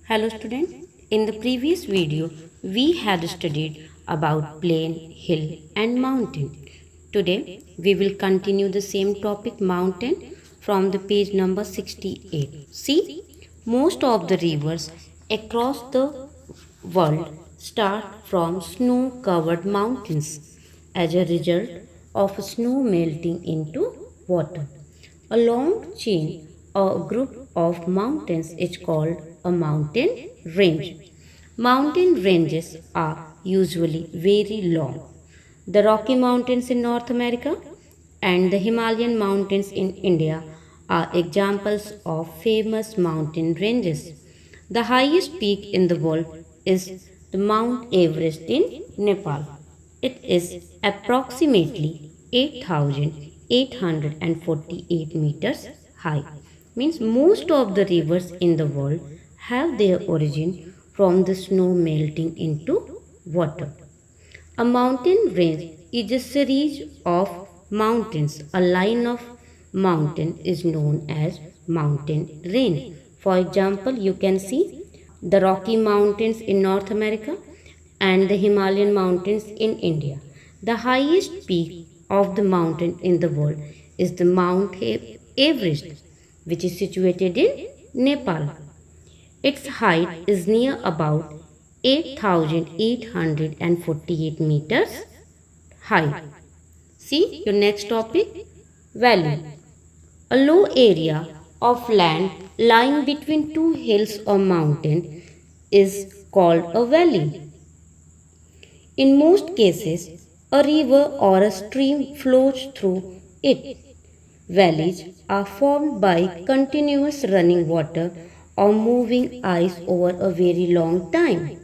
Hello student, in the previous video we had studied about plain, hill and mountain. Today we will continue the same topic mountain from the page number 68. See, most of the rivers across the world start from snow covered mountains as a result of snow melting into water. A long chain or group of mountains is called a mountain range. Mountain ranges are usually very long. The Rocky Mountains in North America and the Himalayan mountains in India are examples of famous mountain ranges. The highest peak in the world is the Mount Everest in Nepal. It is approximately 8,848 meters high. Means most of the rivers in the world have their origin from the snow melting into water. A mountain range is a series of mountains. A line of mountain is known as mountain range. For example, you can see the Rocky Mountains in North America and the Himalayan mountains in India. The highest peak of the mountain in the world is the Mount Everest, which is situated in Nepal. Its height is near about 8,848 meters high. See your next topic, valley. A low area of land lying between two hills or mountain is called a valley. In most cases, a river or a stream flows through it. Valleys are formed by continuous running water or moving ice over a very long time.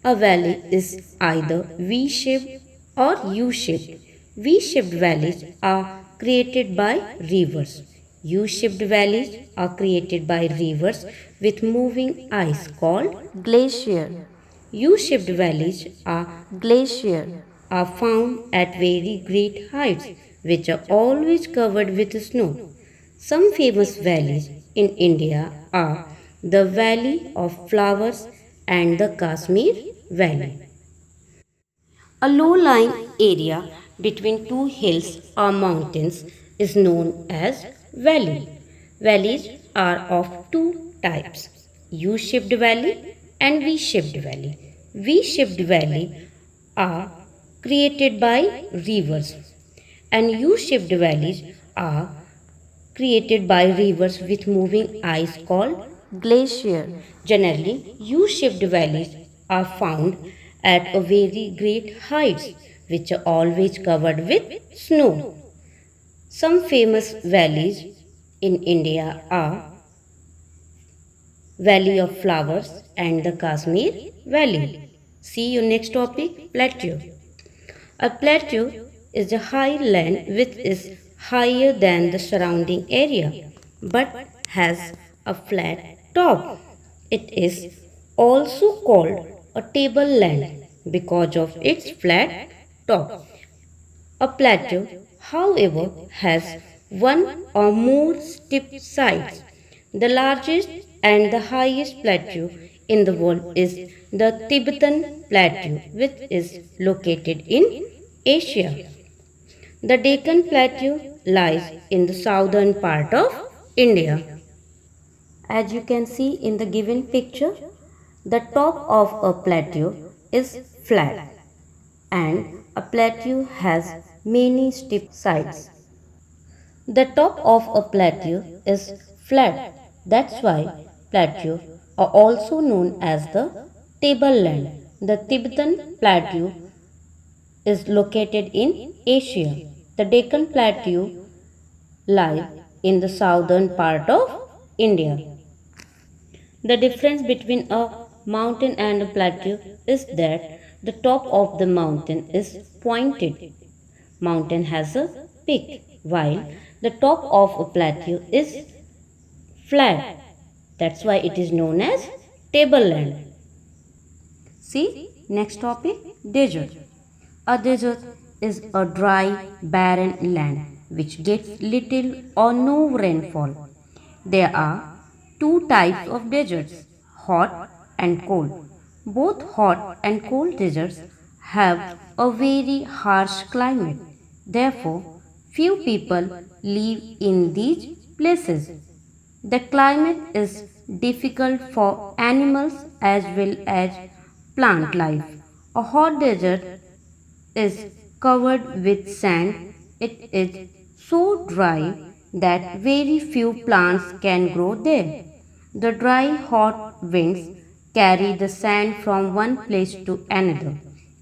A valley is either V-shaped or U-shaped. V-shaped valleys are created by rivers. U-shaped valleys are created by rivers with moving ice called glacier. U-shaped valleys are found at very great heights which are always covered with snow. Some famous valleys in India are the Valley of Flowers and the Kashmir Valley. A low-lying area between two hills or mountains is known as valley. Valleys are of two types, U-shaped valley and V-shaped valley. V-shaped valley are created by rivers and U-shaped valleys are created by rivers with moving ice called glacier. Generally, U-shaped valleys are found at a very great heights which are always covered with snow. Some famous valleys in India are Valley of Flowers and the Kashmir Valley. See your next topic, plateau. A plateau is a high land which is higher than the surrounding area but has a flat top. It is also called a tableland because of its flat top. A plateau, however, has one or more steep sides. The largest and the highest plateau in the world is the Tibetan Plateau, which is located in Asia. The Deccan Plateau lies in the southern part of India. As you can see in the given picture, the top of a plateau is flat and a plateau has many steep sides. The top of a plateau is flat. That's why plateaus are also known as the tableland. The Tibetan Plateau is located in Asia. The Deccan Plateau lies in the southern part of India. The difference between a mountain and a plateau is that the top of the mountain is pointed. Mountain has a peak, while the top of a plateau is flat. That's why it is known as tableland. See, next topic, desert. A desert is a dry, barren land which gets little or no rainfall. There are two types of deserts, hot and cold. Both hot and cold deserts have a very harsh climate. Therefore, few people live in these places. The climate is difficult for animals as well as plant life. A hot desert is covered with sand. It is so dry that very few plants can grow there. The dry, hot winds carry the sand from one place to another.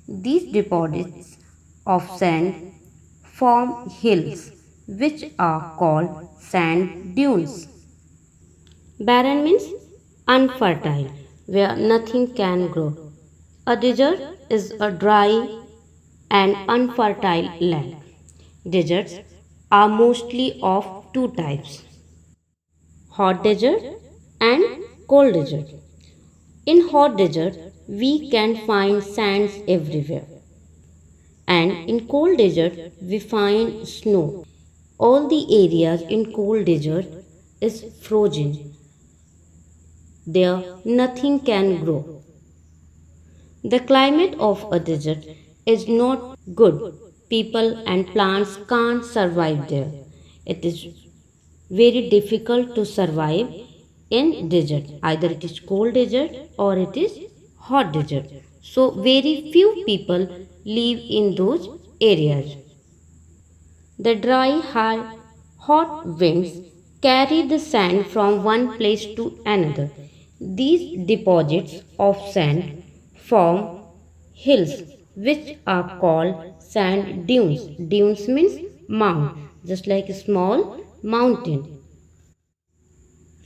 These deposits of sand form hills, which are called sand dunes. Barren means unfertile, where nothing can grow. A desert is a dry and unfertile land. Deserts are mostly of two types: hot desert and cold desert. In hot desert, we can find sands everywhere, and in cold desert, we find snow. All the areas in cold desert is frozen. There nothing can grow. The climate of a desert is not good. People and plants can't survive there. It is very difficult to survive in desert. Either it is cold desert or it is hot desert. So very few people live in those areas. The dry, hot winds carry the sand from one place to another. These deposits of sand form hills, which are called sand dunes. Dunes means mound, just like a small mountain.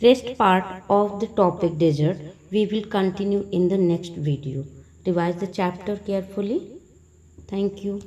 Rest part of the topic desert we will continue in the next video. Revise the chapter carefully. Thank you.